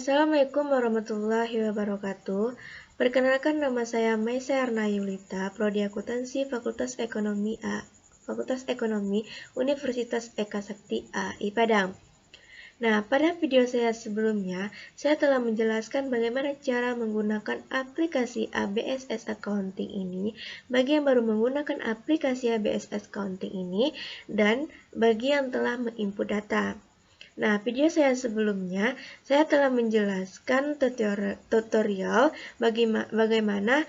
Assalamualaikum warahmatullahi wabarakatuh. Perkenalkan, nama saya Maisa Arna Yulita, Prodi Akuntansi Fakultas Ekonomi Universitas Eka Sakti AI Padang. Nah, pada video saya sebelumnya, saya telah menjelaskan bagaimana cara menggunakan aplikasi ABSS Accounting ini bagi yang baru menggunakan aplikasi ABSS Accounting ini dan bagi yang telah menginput data. Nah, video saya sebelumnya, saya telah menjelaskan tutorial bagaimana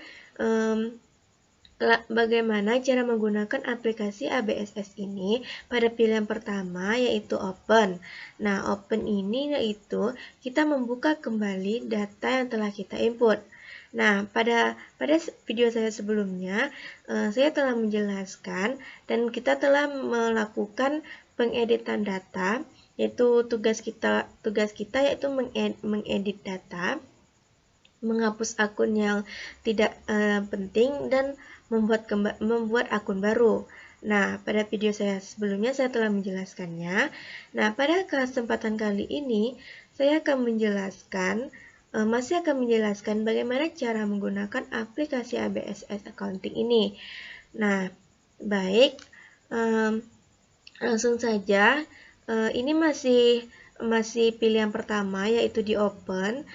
cara menggunakan aplikasi ABSS ini pada pilihan pertama, yaitu Open. Nah, Open ini yaitu kita membuka kembali data yang telah kita input. Nah, pada video saya sebelumnya, saya telah menjelaskan dan kita telah melakukan pengeditan data, yaitu tugas kita yaitu mengedit data, menghapus akun yang tidak penting, dan membuat akun baru. Nah, pada video saya sebelumnya saya telah menjelaskannya. Nah, pada kesempatan kali ini saya akan masih akan menjelaskan bagaimana cara menggunakan aplikasi ABSS Accounting ini. Nah, baik, langsung saja. Ini masih pilihan pertama, yaitu di Open,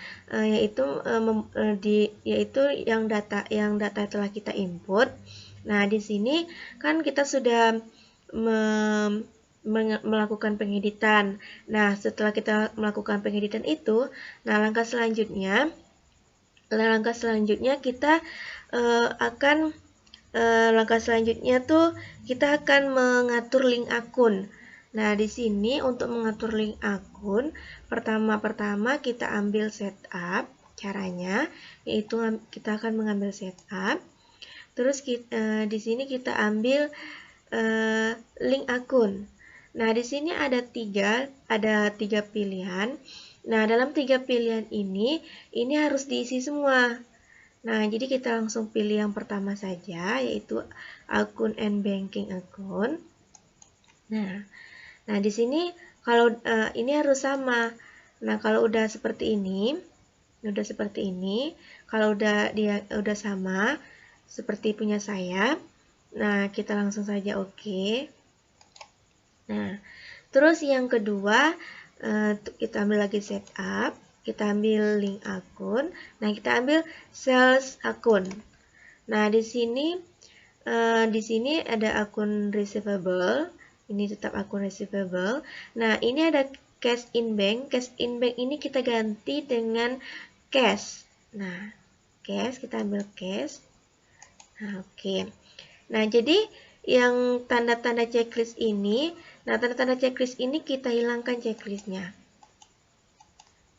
yaitu yang data telah kita input. Nah, di sini kan kita sudah melakukan pengeditan. Nah, setelah kita melakukan pengeditan itu, langkah kita akan mengatur link akun. Nah, di sini untuk mengatur link akun, pertama kita ambil setup. Caranya yaitu kita akan mengambil setup. Terus di sini kita ambil link akun. Nah, di sini ada tiga pilihan. Nah, dalam 3 pilihan ini harus diisi semua. Nah, jadi kita langsung pilih yang pertama saja, yaitu akun banking akun. Nah, di sini kalau ini harus sama. Nah, kalau udah seperti ini, kalau udah sama seperti punya saya, nah kita langsung saja oke. Nah, terus yang kedua, kita ambil lagi setup, kita ambil link akun. Nah, kita ambil sales akun. Nah, di sini ada akun receivable. Ini tetap akun receivable. Nah, ini ada cash in bank. Cash in bank ini kita ganti dengan cash. Nah, cash, kita ambil cash. Nah, oke. Nah, jadi yang tanda-tanda checklist ini, kita hilangkan checklistnya.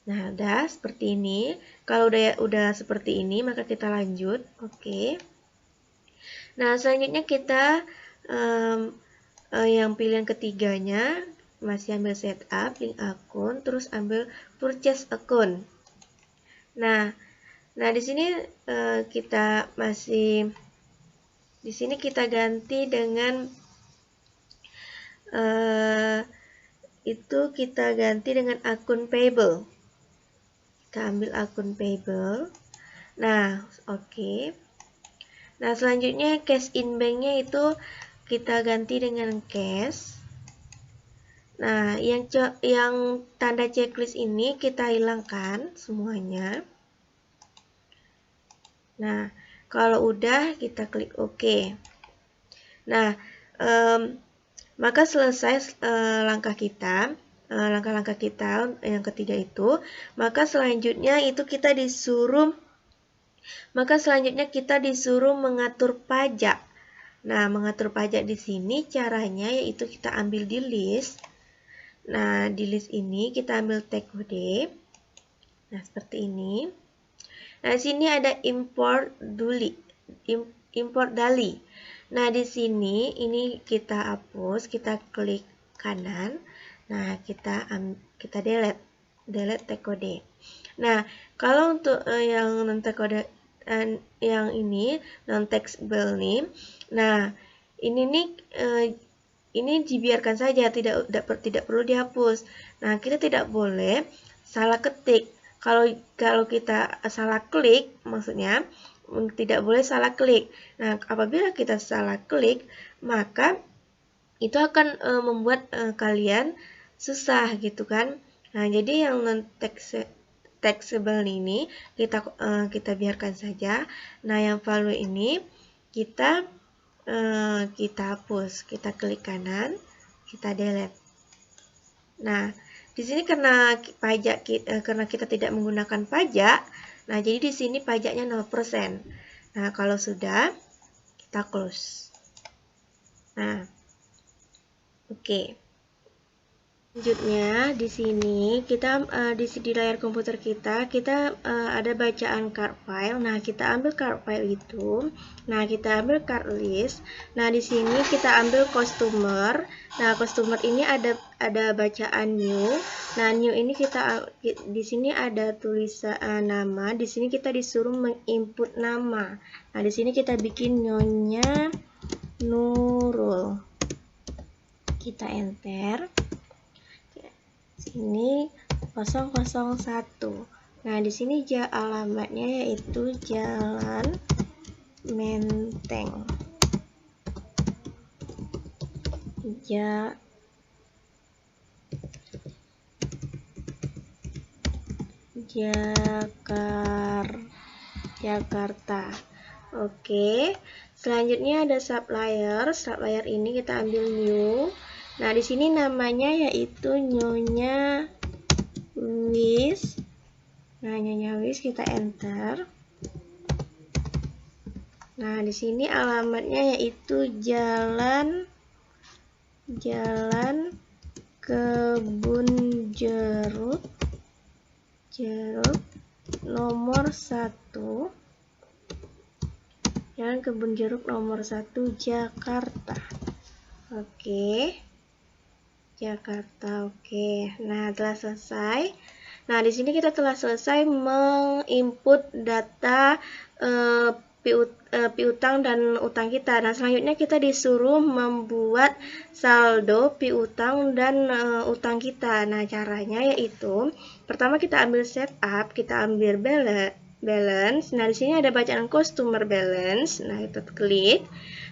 Nah, udah seperti ini. Kalau udah seperti ini, maka kita lanjut. Oke. Nah, selanjutnya kita yang pilihan ketiganya masih ambil setup, link akun, terus ambil purchase akun. Nah, di sini kita ganti dengan akun payable. Kita ambil akun payable. Nah, oke. Nah, selanjutnya cash in bank-nya itu kita ganti dengan cash. Nah, yang tanda checklist ini kita hilangkan semuanya. Nah, kalau udah kita klik OK. Nah, maka selesai langkah-langkah kita yang ketiga itu. Maka selanjutnya kita disuruh mengatur pajak. Nah, mengatur pajak di sini caranya yaitu kita ambil di list. Nah, di list ini kita ambil tag kode. Nah, seperti ini. Nah, di sini ada import dali. Nah, di sini ini kita hapus, kita klik kanan. Nah, kita delete tag kode. Nah, kalau untuk yang non tag kode yang ini non taxable nih. Nah, ini dibiarkan saja, tidak perlu dihapus. Nah, kita tidak boleh salah ketik. Kalau kita salah klik, maksudnya tidak boleh salah klik. Nah, apabila kita salah klik, maka itu akan membuat kalian susah gitu kan. Nah, jadi yang non-taxable ini kita biarkan saja. Nah, yang value ini kita hapus, kita klik kanan, kita delete. Nah, di sini karena kita tidak menggunakan pajak, nah jadi di sini pajaknya 0%. Nah, kalau sudah, kita close. Nah, oke. Selanjutnya di sini kita di layar komputer kita ada bacaan card file. Nah, kita ambil card file itu. Nah, kita ambil card list. Nah, di sini kita ambil customer. Nah, customer ini ada bacaan new. Nah, new ini di sini ada tulisan nama. Di sini kita disuruh menginput nama. Nah, di sini kita bikin Nyonya Nurul. Kita enter. Ini 001. Nah, di sini alamatnya yaitu Jalan Menteng. Jakarta. Oke. Selanjutnya ada supplier. Supplier ini kita ambil new. Nah, di sini namanya yaitu Nyonya Wis. Nah, Nyonya Wis kita enter. Nah, di sini alamatnya yaitu Jalan Kebun Jeruk nomor 1. Jalan Kebun Jeruk nomor 1 Jakarta. Oke. Jakarta, oke. Nah, telah selesai. Nah, di sini kita telah selesai menginput data piutang dan utang kita. Nah, selanjutnya kita disuruh membuat saldo piutang dan utang kita. Nah, caranya yaitu pertama kita ambil setup, kita ambil balance. Nah, di sini ada bacaan customer balance. Nah, itu klik.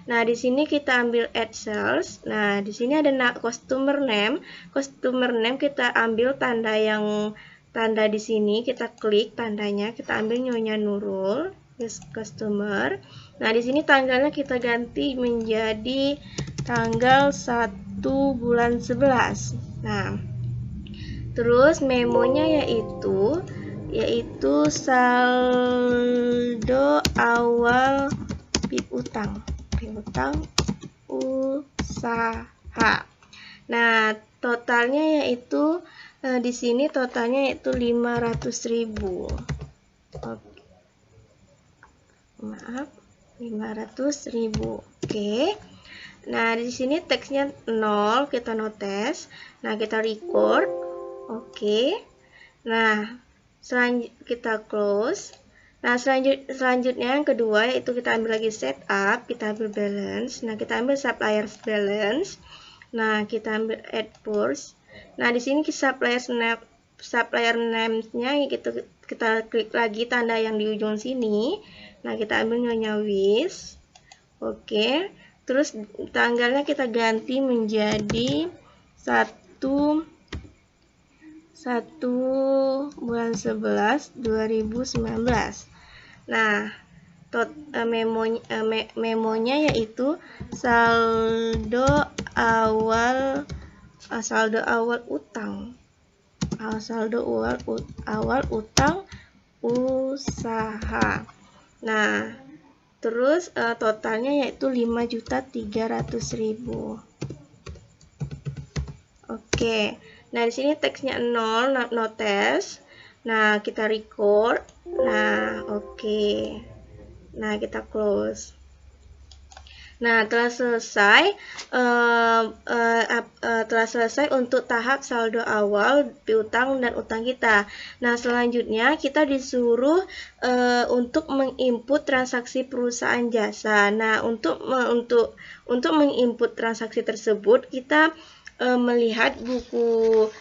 Nah, di sini kita ambil add sales. Nah, di sini ada customer name. Customer name kita ambil tanda di sini, kita klik tandanya, kita ambil Nyonya Nurul, customer. Nah, di sini tanggalnya kita ganti menjadi tanggal 1 bulan 11. Nah, terus memonya yaitu saldo awal piutang usaha. Nah, totalnya yaitu di sini totalnya yaitu 500.000. Oke. Maaf, 500.000. Oke. Nah, di sini teksnya 0, kita notes. Nah, kita record. Oke. Nah, kita close. Nah, selanjutnya yang kedua yaitu kita ambil lagi setup, kita ambil balance. Nah, kita ambil supplier balance. Nah, kita ambil add purse. Nah, di sini supplier name-nya kita klik lagi tanda yang di ujung sini. Nah, kita ambil Nyonya Wis. Oke. Terus tanggalnya kita ganti menjadi 1 bulan 11 2019. Nah, memonya yaitu saldo awal utang. Saldo awal utang usaha. Nah, terus totalnya yaitu 5.300.000. Oke. Nah, di sini teksnya 0, notes. Nah, kita record. Nah, oke. Nah, kita close. Nah, telah selesai untuk tahap saldo awal piutang dan utang kita. Nah, selanjutnya kita disuruh untuk menginput transaksi perusahaan jasa. Nah, untuk menginput transaksi tersebut kita melihat buku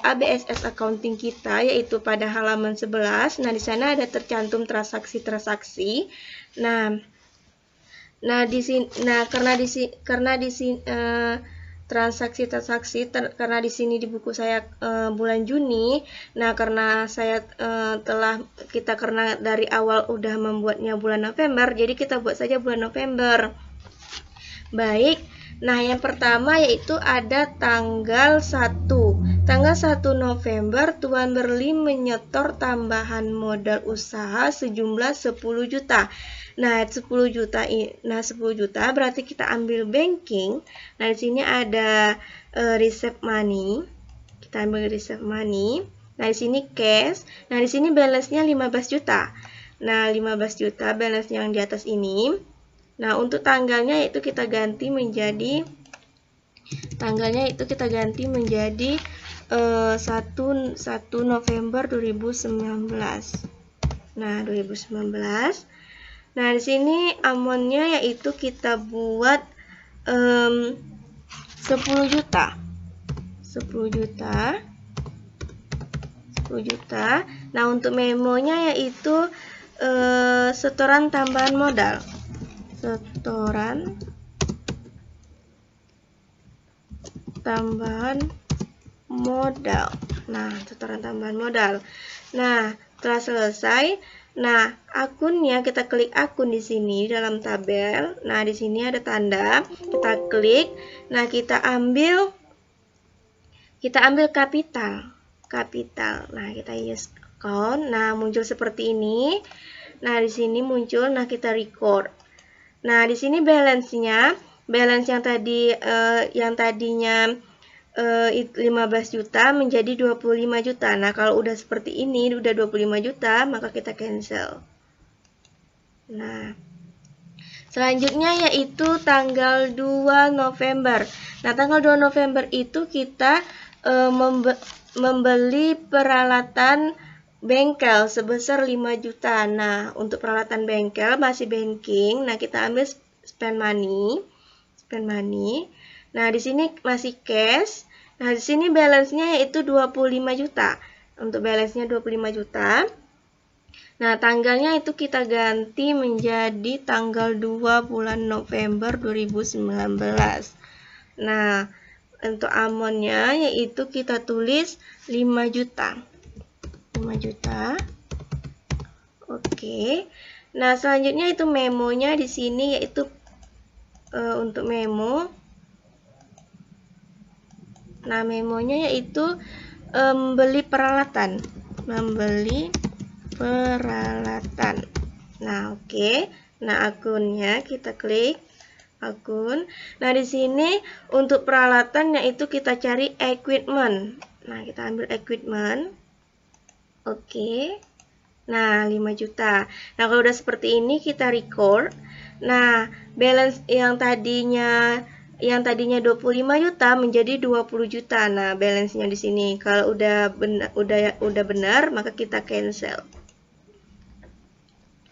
ABSS accounting kita, yaitu pada halaman 11. Nah, di sana ada tercantum transaksi-transaksi. Nah, di sini, karena di sini transaksi-transaksi karena di sini di buku saya bulan Juni. Nah, karena saya karena dari awal udah membuatnya bulan November, jadi kita buat saja bulan November. Baik. Nah, yang pertama yaitu ada tanggal 1. Tanggal 1 November Tuan Berlin menyetor tambahan modal usaha sejumlah 10 juta. Nah, 10 juta berarti kita ambil banking. Nah, di sini ada receive money. Kita ambil receive money. Nah, di sini cash. Nah, di sini balance-nya 15 juta. Nah, 15 juta balance yang di atas ini. Nah, untuk tanggalnya itu kita ganti menjadi 1 November 2019. Nah, 2019. Nah, di sini amonnya yaitu kita buat 10 juta. 10 juta. Nah, untuk memonya yaitu setoran tambahan modal. Setoran tambahan modal. Nah, setoran tambahan modal. Nah, setelah selesai, nah akunnya kita klik akun di sini dalam tabel. Nah, di sini ada tanda, kita klik. Nah, kita ambil kapital. Nah, kita use account. Nah, muncul seperti ini. Nah, di sini muncul. Nah, kita record. Nah, di sini balance yang tadinya 15 juta menjadi 25 juta. Nah, kalau udah seperti ini, udah 25 juta, maka kita cancel. Nah, selanjutnya yaitu tanggal 2 November. Nah, tanggal 2 November itu kita membeli peralatan bengkel sebesar 5 juta. Nah, untuk peralatan bengkel masih banking. Nah, kita ambil spend money. Nah, di sini masih cash. Nah, di sini balance-nya yaitu 25 juta. Untuk balance-nya 25 juta. Nah, tanggalnya itu kita ganti menjadi tanggal 2 bulan November 2019. Nah, untuk amonnya yaitu kita tulis 5 juta. 5 juta. Oke. Nah, selanjutnya itu memonya di sini yaitu untuk memo. Nah, memonya yaitu membeli peralatan. Nah, oke. Nah, akunnya kita klik akun. Nah, di sini untuk peralatan yaitu kita cari equipment. Nah, kita ambil equipment. Oke. Nah, 5 juta. Nah, kalau udah seperti ini kita record. Nah, balance yang tadinya 25 juta menjadi 20 juta. Nah, balance-nya di sini. Kalau udah benar, maka kita cancel.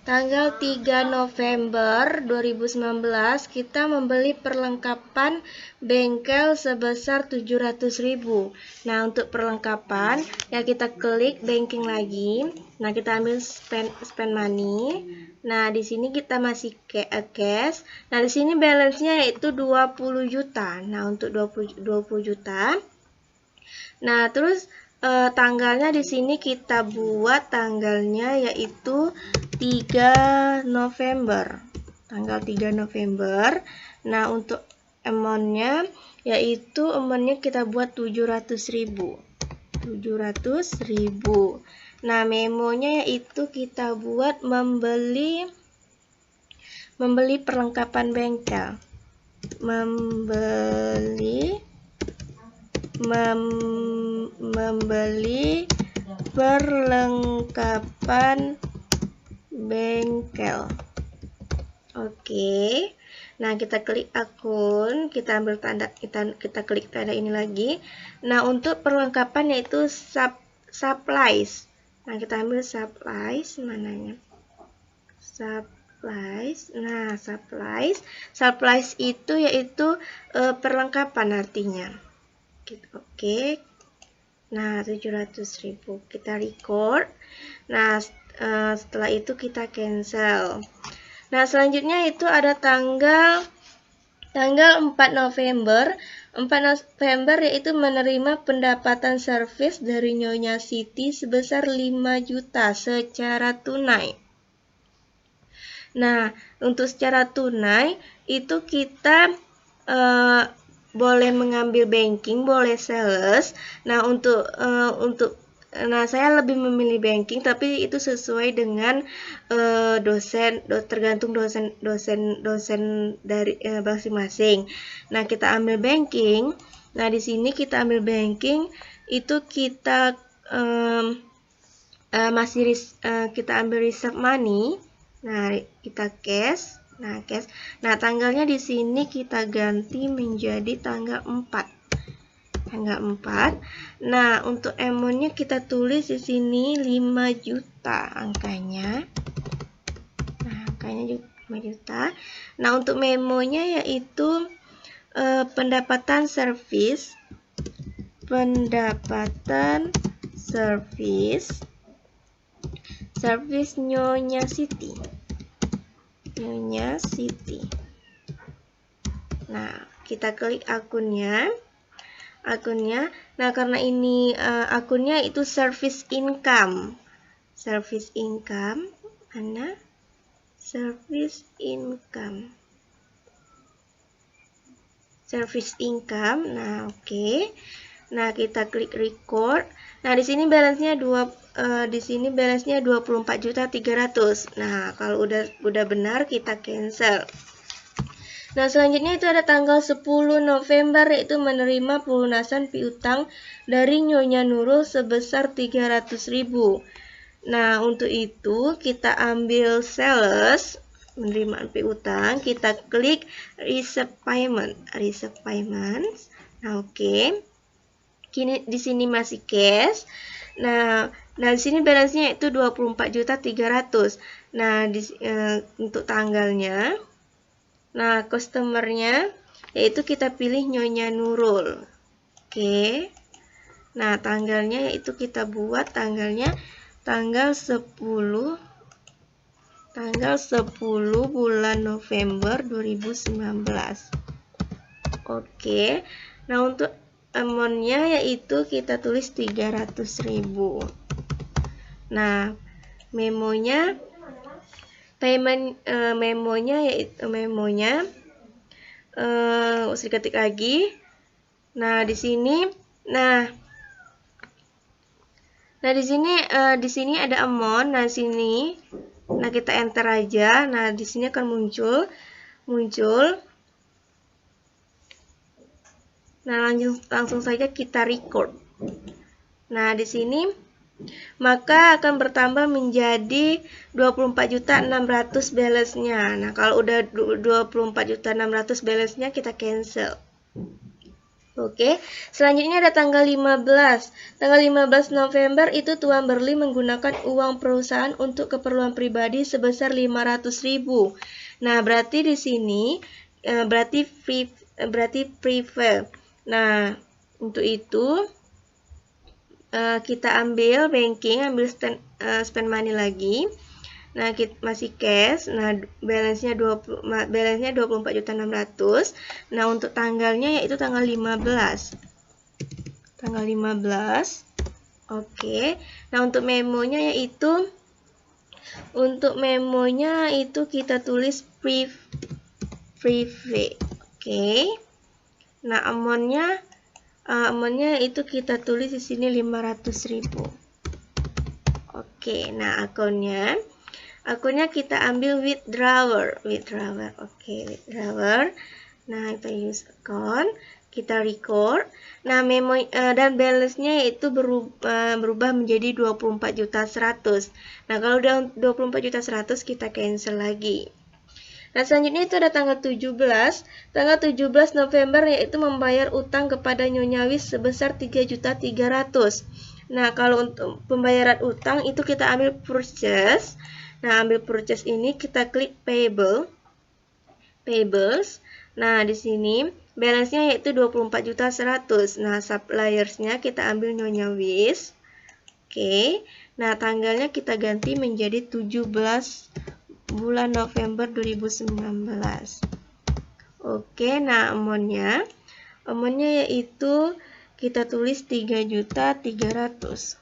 Tanggal 3 November 2019 kita membeli perlengkapan bengkel sebesar 700.000. Nah, untuk perlengkapan ya kita klik banking lagi. Nah, kita ambil spend money. Nah, di sini kita masih cash. Nah, di sini balance-nya yaitu 20 juta. Nah, untuk 20 juta. Nah, terus tanggalnya di sini kita buat tanggalnya yaitu 3 November. Tanggal 3 November. Nah, untuk amount-nya yaitu amount-nya kita buat 700.000. 700.000. Nah, memonya yaitu kita buat membeli perlengkapan bengkel. Membeli perlengkapan bengkel. Oke. Nah, kita klik akun, kita ambil tanda, kita klik tanda ini lagi. Nah, untuk perlengkapan yaitu supplies. Nah, kita ambil supplies, mananya? Supplies. Nah, supplies itu yaitu perlengkapan artinya. Oke. Nah, 700.000 kita record. Nah, setelah itu kita cancel. Nah, selanjutnya itu ada tanggal 4 November. 4 November yaitu menerima pendapatan servis dari Nyonya Siti sebesar 5 juta secara tunai. Nah, untuk secara tunai itu kita boleh mengambil banking, boleh sales. Nah, saya lebih memilih banking, tapi itu sesuai dengan tergantung dosen dari masing-masing. Nah, kita ambil banking. Nah, di sini kita ambil banking itu kita kita ambil reserve money. Nah, kita cash. Nah, tanggalnya di sini kita ganti menjadi tanggal 4. Nah, untuk amount-nya kita tulis di sini 5 juta angkanya. Nah, angkanya 5 juta. Nah, untuk memonya yaitu pendapatan servis Nyonya Siti. Nah, kita klik akunnya. Nah, karena ini akunnya itu service income. Mana? Service income. Nah, oke. Nah, kita klik record. Nah, di sini balance-nya 24.300.000. Nah, kalau udah benar kita cancel. Nah, selanjutnya itu ada tanggal 10 November yaitu menerima pelunasan piutang dari Nyonya Nurul sebesar 300.000. Nah, untuk itu kita ambil sales penerimaan piutang, kita klik receive payment. Nah, oke. Kini di sini masih cash. Nah, di sini balance-nya itu 24.300.000. Nah, untuk tanggalnya, nah, customer-nya yaitu kita pilih Nyonya Nurul. Oke. Nah, tanggalnya yaitu kita buat tanggalnya tanggal 10 bulan November 2019. Oke. Nah, untuk amount-nya yaitu kita tulis 300.000. Nah, memonya usah diketik lagi. Nah, di sini di sini ada amount. Nah, sini kita enter aja. Nah, di sini akan muncul. Nah, langsung saja kita record. Nah, di sini maka akan bertambah menjadi 24.600.000 balance-nya. Nah, kalau udah 24.600.000 balance-nya kita cancel. Oke, selanjutnya ada tanggal 15. Tanggal 15 November itu Tuan Berli menggunakan uang perusahaan untuk keperluan pribadi sebesar 500.000. Nah, berarti di sini berarti prefer. Nah, untuk itu kita ambil banking, ambil spend money lagi. Nah, masih cash. Nah, balance-nya 24.600.000. Nah, untuk tanggalnya yaitu tanggal 15. Oke. Nah, untuk memonya yaitu kita tulis private. Oke. Nah, amount-nya itu kita tulis di sini 500.000. Oke, nah akunnya kita ambil withdrawer. Oke, withdrawer. Nah, kita use account, kita record. Nah, memo dan balance-nya itu berubah menjadi 24.100.000. Nah, kalau udah 24.100.000 kita cancel lagi. Nah, selanjutnya itu ada tanggal 17 November yaitu membayar utang kepada Nyonya Wis sebesar 3.300.000. Nah, kalau untuk pembayaran utang itu kita ambil purchase. Nah, ambil purchase ini kita klik payables. Nah, di sini balance-nya yaitu 24.100.000. Nah, suppliersnya kita ambil Nyonya Wis. Oke. Nah, tanggalnya kita ganti menjadi 17 bulan November 2019. Oke, nah amountnya yaitu kita tulis 3.300.000.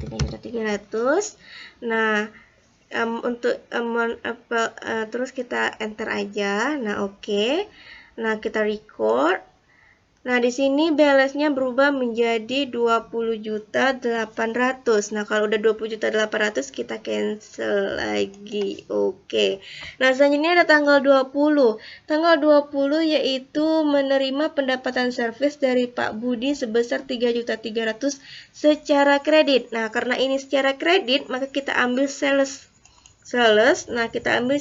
3.300.000. Nah, untuk amount terus kita enter aja. Nah, oke. Nah, kita record. Nah, di sini balance-nya berubah menjadi 20.800.000. Nah, kalau udah 20.800.000 kita cancel lagi. Oke. Nah, selanjutnya ada tanggal 20. Tanggal 20 yaitu menerima pendapatan servis dari Pak Budi sebesar 3.300.000 secara kredit. Nah, karena ini secara kredit, maka kita ambil sales. Nah, kita ambil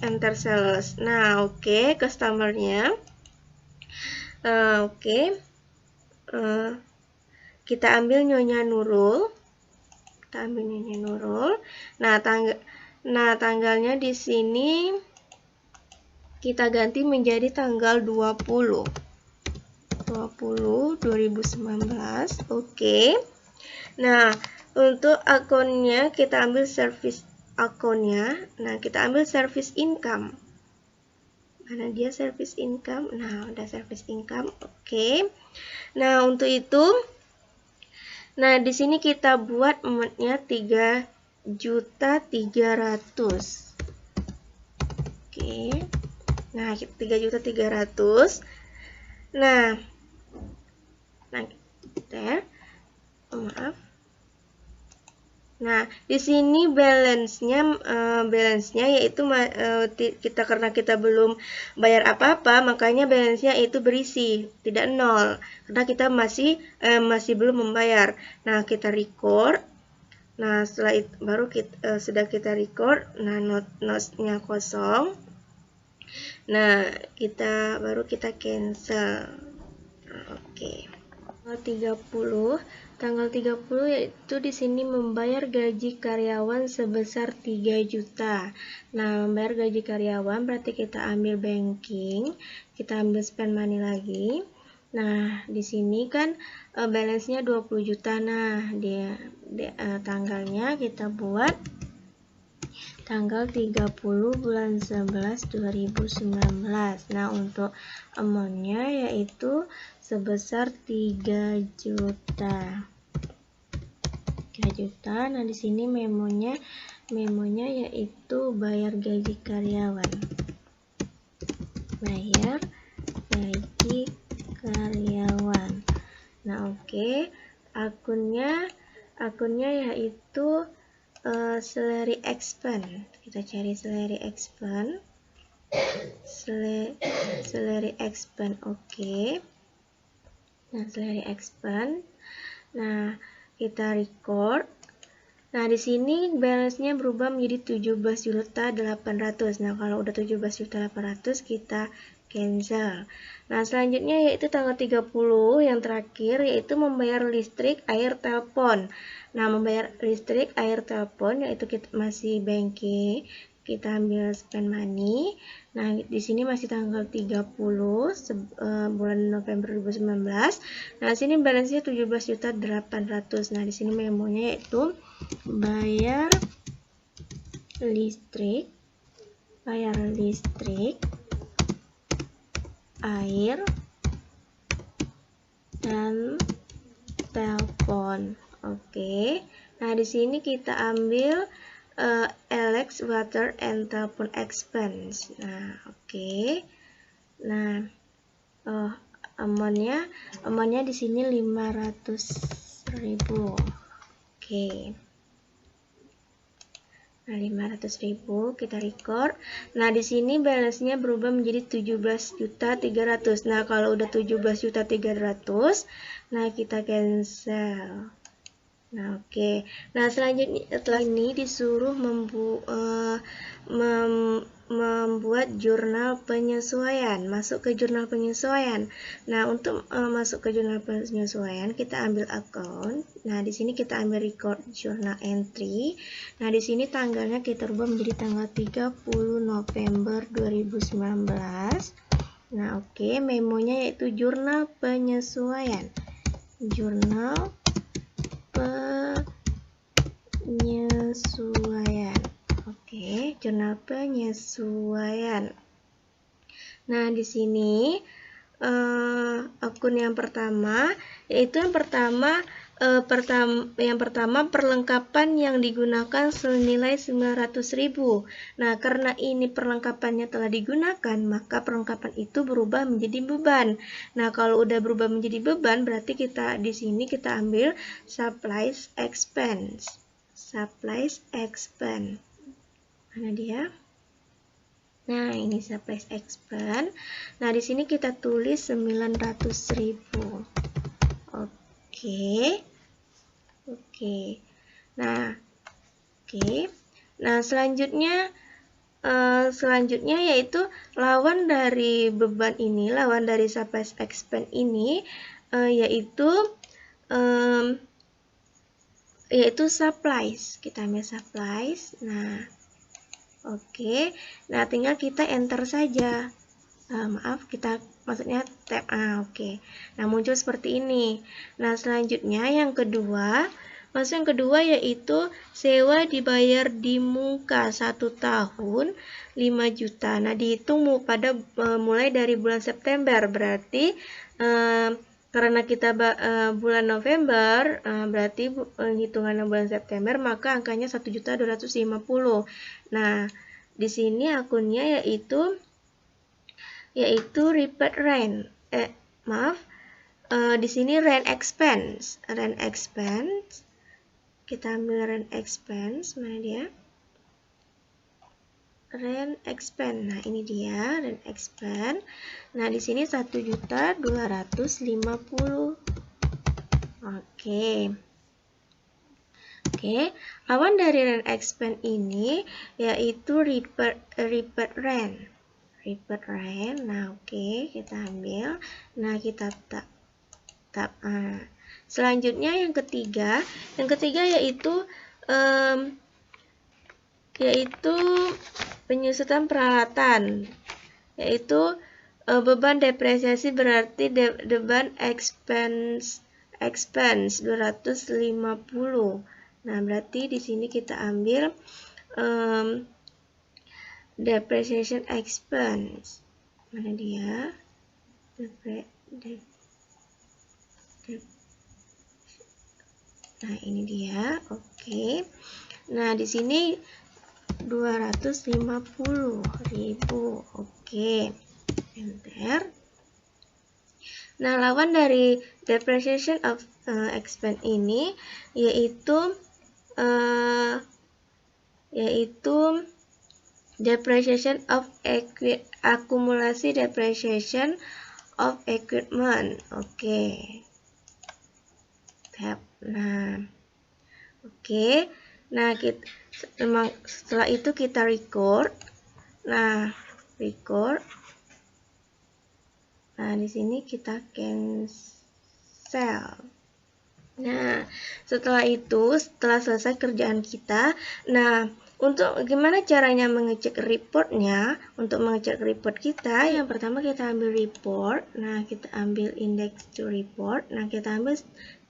enter sales. Nah, oke, customer-nya. Kita ambil Nyonya Nurul. Nah, tanggalnya di sini kita ganti menjadi tanggal 20/20/2019. Oke. Nah, untuk akunnya kita ambil service akunnya. Nah, kita ambil service income. Mana dia service income? Nah, udah service income. Oke. Nah, untuk itu, nah di sini kita buat amount-nya 3.300.000. Oke. Nah, 3.300.000. Nah, maaf. Nah, di sini balance-nya yaitu karena kita belum bayar apa-apa, makanya balance-nya itu berisi, tidak nol. Karena kita masih belum membayar. Nah, kita record. Nah, setelah itu baru sudah kita record. Nah, notes-nya kosong. Nah, baru kita cancel. Oke. Tanggal 30 yaitu di sini membayar gaji karyawan sebesar 3 juta. Nah, membayar gaji karyawan berarti kita ambil banking, kita ambil spend money lagi. Nah, di sini kan balance-nya 20 juta. Nah, tanggalnya kita buat tanggal 30 bulan 11 2019. Nah, untuk amount-nya yaitu sebesar 3 juta. 3 juta. Nah, di sini memonya yaitu bayar gaji karyawan. Bayar gaji karyawan. Nah, oke. Akunnya yaitu salary expense. Kita cari salary expense. Salary expense. Oke. Nah, salary expense. Nah, kita record. Nah, di sini balance-nya berubah menjadi 17.800.000. Nah, kalau udah 17.800.000 kita cancel. Nah, selanjutnya yaitu tanggal 30 yang terakhir yaitu membayar listrik, air, telepon. Nah, membayar listrik, air, telepon yaitu kita masih banking. Kita ambil spend money. Nah, di sini masih tanggal 30 bulan November 2019. Nah, di sini balance-nya 17.800.000. Nah, di sini memonya yaitu bayar listrik, air, dan telepon. Oke. Nah, di sini kita ambil elect, water, and telepon expense. Nah, oke. Nah, amount-nya di sini 500.000. Oke. Nah, 500.000 kita record. Nah, di sini balance-nya berubah menjadi 17.300.000. Nah, kalau udah 17.300.000, nah kita cancel. Nah, oke. Nah, selanjutnya setelah ini disuruh membuat jurnal penyesuaian, masuk ke jurnal penyesuaian. Nah, untuk masuk ke jurnal penyesuaian, kita ambil account. Nah, di sini kita ambil record journal entry. Nah, di sini tanggalnya kita rubah menjadi tanggal 30 November 2019. Nah, oke, memonya yaitu jurnal penyesuaian. Jurnal penyesuaian. Oke, jurnal penyesuaian. Nah, di sini akun yang pertama, yaitu yang pertama perlengkapan yang digunakan senilai 900.000. Nah, karena ini perlengkapannya telah digunakan, maka perlengkapan itu berubah menjadi beban. Nah, kalau udah berubah menjadi beban, berarti kita di sini kita ambil supplies expense. Supplies expense. Mana dia? Nah, ini supplies expense. Nah, di sini kita tulis 900.000. Oke. Nah, Nah, selanjutnya yaitu lawan dari beban ini, lawan dari supplies expense ini yaitu supplies. Kita ambil supplies. Nah, oke. Nah, tinggal kita enter saja. Maksudnya tab. Oke. Nah, muncul seperti ini. Nah, selanjutnya yang kedua yaitu sewa dibayar di muka 1 tahun 5 juta. Nah, dihitung mulai dari bulan September. Berarti karena kita bulan November, berarti hitungan bulan September, maka angkanya 1.250.000. Nah, di sini akunnya yaitu repaid rent. Di sini rent expense. Kita ambil rent expense, mana dia? Rent expense. Nah, ini dia rent expense. Nah, di sini 1.250.000. Oke. Lawan dari rent expense ini yaitu repaid rent. Nah, oke, kita ambil. Nah, kita tap. Selanjutnya yang ketiga yaitu penyusutan peralatan, yaitu beban depresiasi berarti beban expense 250. Nah, berarti di sini kita ambil depreciation expense. Mana dia? Nah, ini dia. Oke. Nah, di sini 250.000. Oke. Enter. Nah, lawan dari depreciation of expense ini yaitu depreciation of akumulasi depreciation of equipment. Oke. Tab. Nah, oke. Nah, setelah itu kita record. Nah, record. Nah, di sini kita cancel. Nah, setelah selesai kerjaan kita, nah, untuk gimana caranya mengecek reportnya? Untuk mengecek report kita, yang pertama kita ambil report. Nah, kita ambil index to report. Nah, kita ambil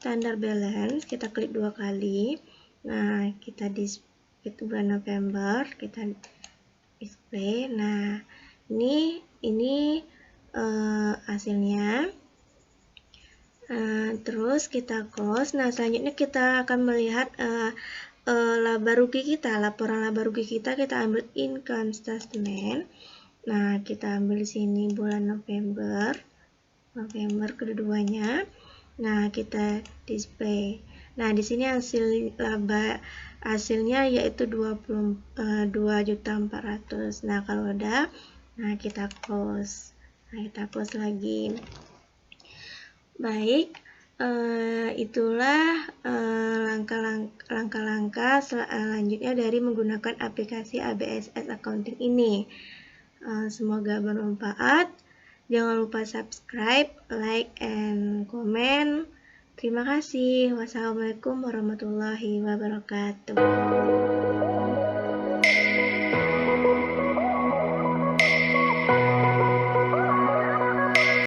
standard balance. Kita klik 2 kali. Nah, kita display bulan November. Kita display. Nah, ini hasilnya. Terus kita close. Nah, selanjutnya kita akan melihat laba rugi kita, laporan laba rugi kita ambil income statement. Nah, kita ambil di sini bulan November keduanya. Nah, kita display. Nah, di sini hasilnya yaitu 22.400.000. Nah, kalau udah, nah kita close. Nah, kita close lagi. Baik. itulah langkah-langkah selanjutnya dari menggunakan aplikasi ABSS Accounting ini. Semoga bermanfaat. Jangan lupa subscribe, like, and comment. Terima kasih. Wassalamualaikum warahmatullahi wabarakatuh.